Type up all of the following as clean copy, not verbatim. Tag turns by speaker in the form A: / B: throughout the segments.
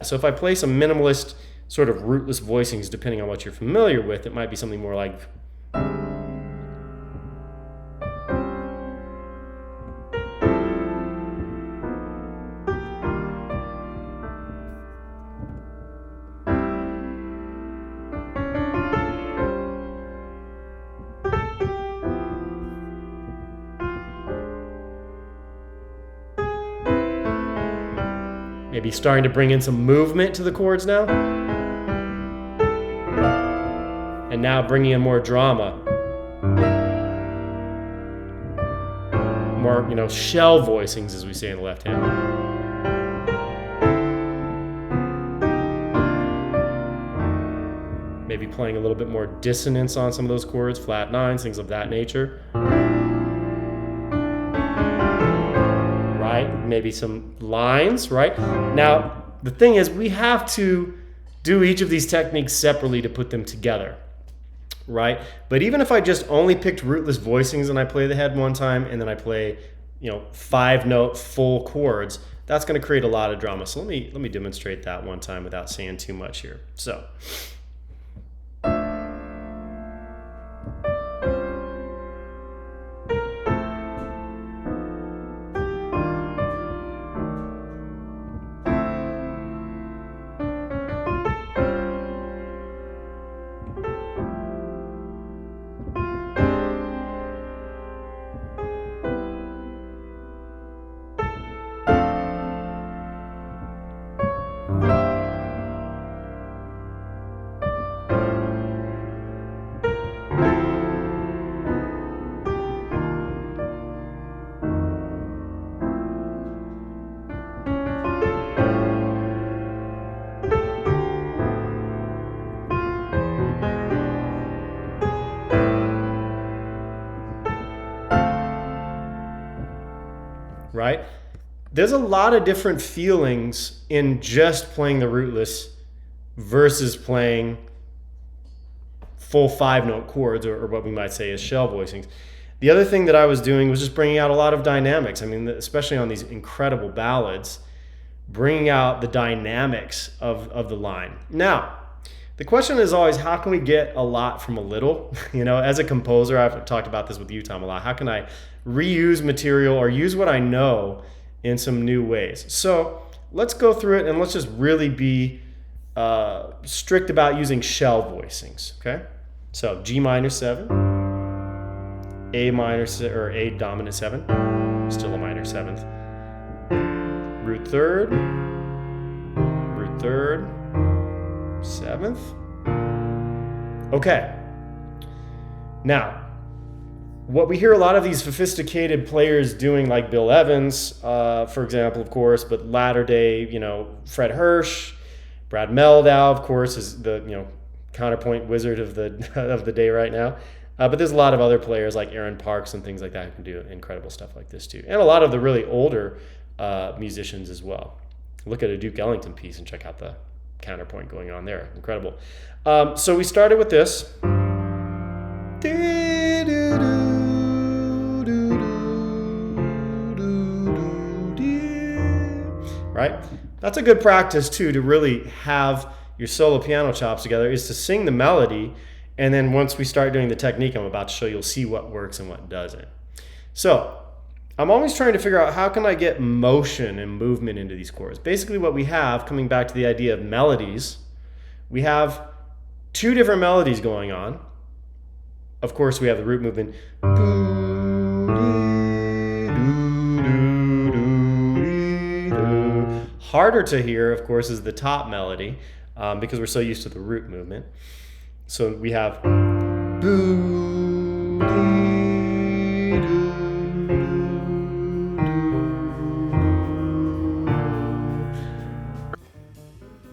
A: So if I play some minimalist sort of rootless voicings, depending on what you're familiar with, it might be something more like, maybe starting to bring in some movement to the chords now. And now bringing in more drama. More, shell voicings, as we say in the left hand. Maybe playing a little bit more dissonance on some of those chords, flat nines, things of that nature. Right? Maybe some lines, right? Now, the thing is, we have to do each of these techniques separately to put them together, right? But even if I just only picked rootless voicings and I play the head one time and then I play, 5-note full chords, that's going to create a lot of drama. So let me demonstrate that one time without saying too much here. So. Right? There's a lot of different feelings in just playing the rootless versus playing full 5-note chords, or what we might say is shell voicings. The other thing that I was doing was just bringing out a lot of dynamics. I mean, especially on these incredible ballads, bringing out the dynamics of the line. Now, the question is always, how can we get a lot from a little? As a composer, I've talked about this with you, Tom, a lot. How can I reuse material or use what I know in some new ways? So let's go through it and let's just really be strict about using shell voicings, okay? So G minor 7, A minor, or A dominant 7, still a minor 7th, root 3rd, 7th. Okay. Now, what we hear a lot of these sophisticated players doing, like Bill Evans, for example, of course, but latter day, Fred Hirsch, Brad Meldau, of course, is the counterpoint wizard of the day right now. But there's a lot of other players like Aaron Parks and things like that who can do incredible stuff like this too, and a lot of the really older musicians as well. Look at a Duke Ellington piece and check out the counterpoint going on there. Incredible. So we started with this. Right? That's a good practice too, to really have your solo piano chops together, is to sing the melody, and then once we start doing the technique I'm about to show, you'll see what works and what doesn't. So I'm always trying to figure out how can I get motion and movement into these chords. Basically what we have, coming back to the idea of melodies, we have two different melodies going on. Of course, we have the root movement. Harder to hear, of course, is the top melody, because we're so used to the root movement. So we have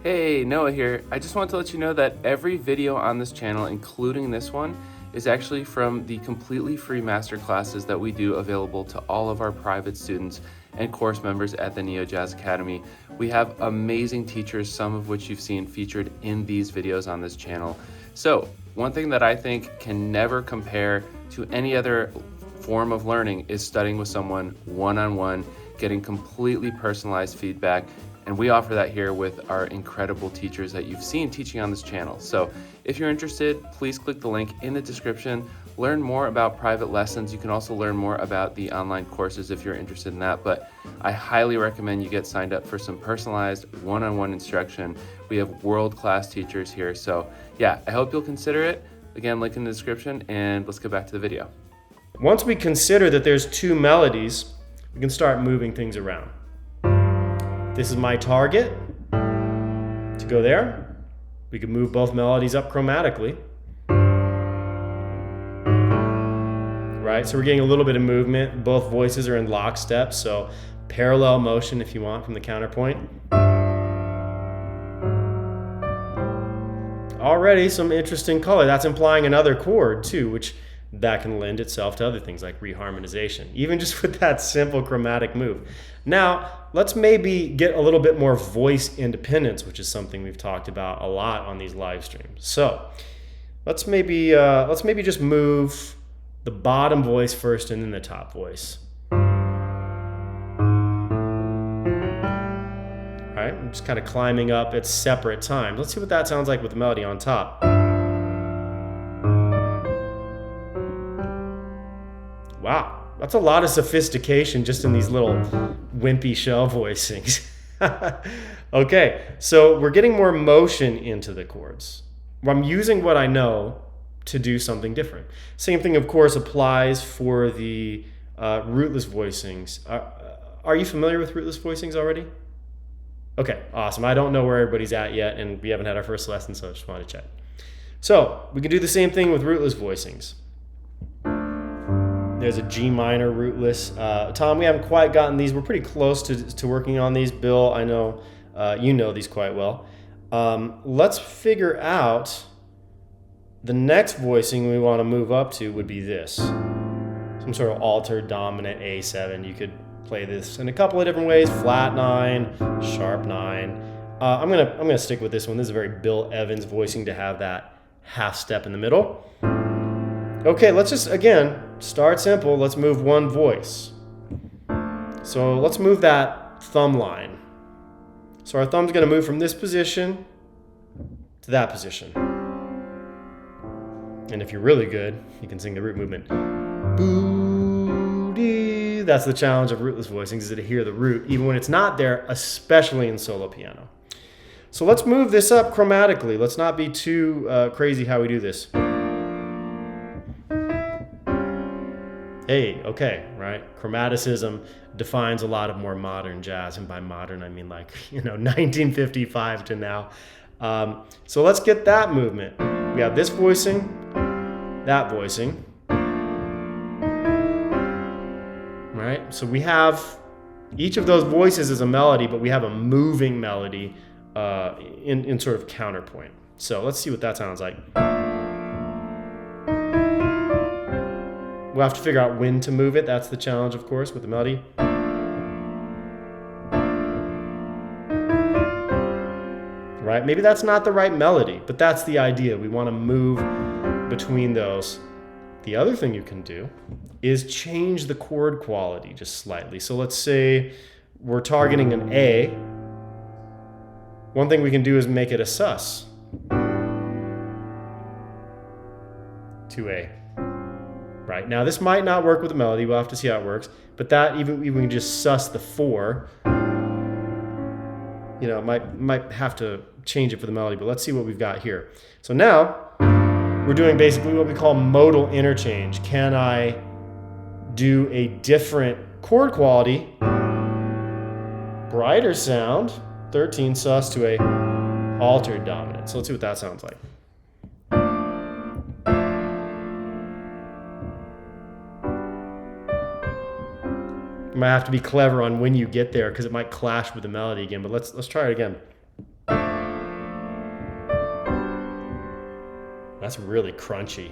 B: Hey, Noah here. I just want to let you know that every video on this channel, including this one, is actually from the completely free masterclasses that we do available to all of our private students and course members at the Neo Jazz Academy. We have amazing teachers, some of which you've seen featured in these videos on this channel. So one thing that I think can never compare to any other form of learning is studying with someone one-on-one, getting completely personalized feedback, And we offer that here with our incredible teachers that you've seen teaching on this channel. So if you're interested, please click the link in the description. Learn more about private lessons. You can also learn more about the online courses if you're interested in that. But I highly recommend you get signed up for some personalized one-on-one instruction. We have world-class teachers here. So yeah, I hope you'll consider it. Again, link in the description, and let's get back to the video.
A: Once we consider that there's two melodies, we can start moving things around. This is my target to go there. We can move both melodies up chromatically. Right, so we're getting a little bit of movement. Both voices are in lockstep, so parallel motion if you want from the counterpoint. Already some interesting color. That's implying another chord too, which that can lend itself to other things like reharmonization, even just with that simple chromatic move. Now, let's maybe get a little bit more voice independence, which is something we've talked about a lot on these live streams. So let's maybe just move the bottom voice first and then the top voice. All right, I'm just kind of climbing up at separate times. Let's see what that sounds like with the melody on top. Wow, that's a lot of sophistication just in these little wimpy shell voicings. Okay, so we're getting more motion into the chords. I'm using what I know to do something different. Same thing, of course, applies for the rootless voicings. Are you familiar with rootless voicings already? Okay, awesome. I don't know where everybody's at yet, and we haven't had our first lesson, so I just wanted to check. So we can do the same thing with rootless voicings. There's a G minor rootless. Tom, we haven't quite gotten these. We're pretty close to working on these. Bill, I know you know these quite well. Let's figure out the next voicing we want to move up to would be this. Some sort of altered dominant A7. You could play this in a couple of different ways. Flat 9, sharp 9. I'm gonna stick with this one. This is a very Bill Evans voicing to have that half step in the middle. Okay, let's just, again, start simple. Let's move one voice. So let's move that thumb line. So our thumb's gonna move from this position to that position. And if you're really good, you can sing the root movement. Boo-dee. That's the challenge of rootless voicings, is to hear the root, even when it's not there, especially in solo piano. So let's move this up chromatically. Let's not be too crazy how we do this. Hey, okay, right? Chromaticism defines a lot of more modern jazz, and by modern I mean 1955 to now. So let's get that movement. We have this voicing, that voicing, right? So we have each of those voices is a melody, but we have a moving melody in sort of counterpoint. So let's see what that sounds like. We'll have to figure out when to move it. That's the challenge, of course, with the melody. Right? Maybe that's not the right melody, but that's the idea. We want to move between those. The other thing you can do is change the chord quality just slightly. So let's say we're targeting an A. One thing we can do is make it a sus. 2A. Right? Now this might not work with the melody. We'll have to see how it works. But that even we can just sus the 4. Might have to change it for the melody, but let's see what we've got here. So now we're doing basically what we call modal interchange. Can I do a different chord quality, brighter sound, 13 sus to a altered dominant? So let's see what that sounds like. You might have to be clever on when you get there because it might clash with the melody again, but let's try it again. That's really crunchy,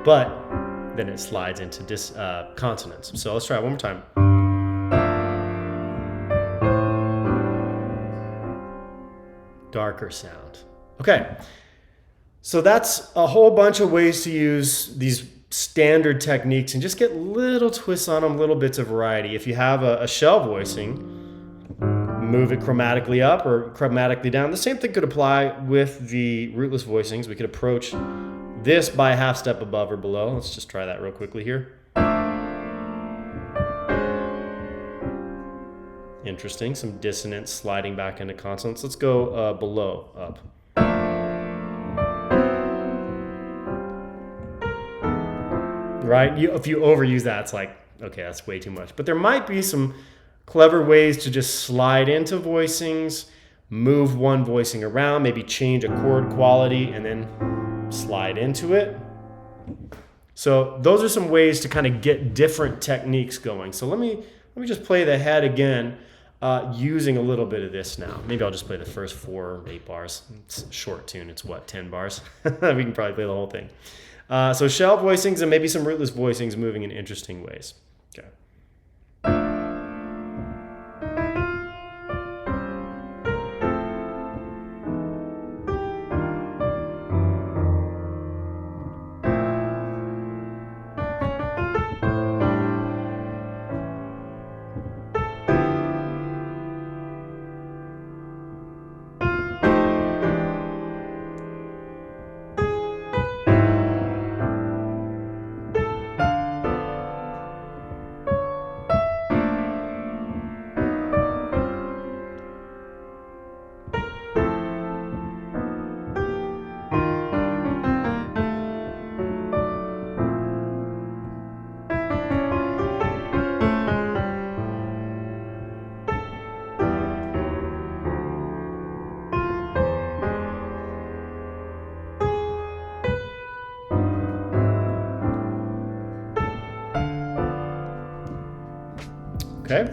A: but then it slides into consonants. So let's try it one more time. Darker sound. Okay, so that's a whole bunch of ways to use these standard techniques and just get little twists on them, little bits of variety. If you have a shell voicing, move it chromatically up or chromatically down. The same thing could apply with the rootless voicings. We could approach this by a half step above or below. Let's just try that real quickly here. Interesting, some dissonance sliding back into consonants. Let's go below, up. Right? If you overuse that, it's like, okay, that's way too much. But there might be some clever ways to just slide into voicings, move one voicing around, maybe change a chord quality, and then slide into it. So those are some ways to kind of get different techniques going. So let me just play the head again. Using a little bit of this now. Maybe I'll just play the first 4 or 8 bars. It's a short tune. It's what, 10 bars? We can probably play the whole thing. So shell voicings and maybe some rootless voicings moving in interesting ways. Okay. Okay.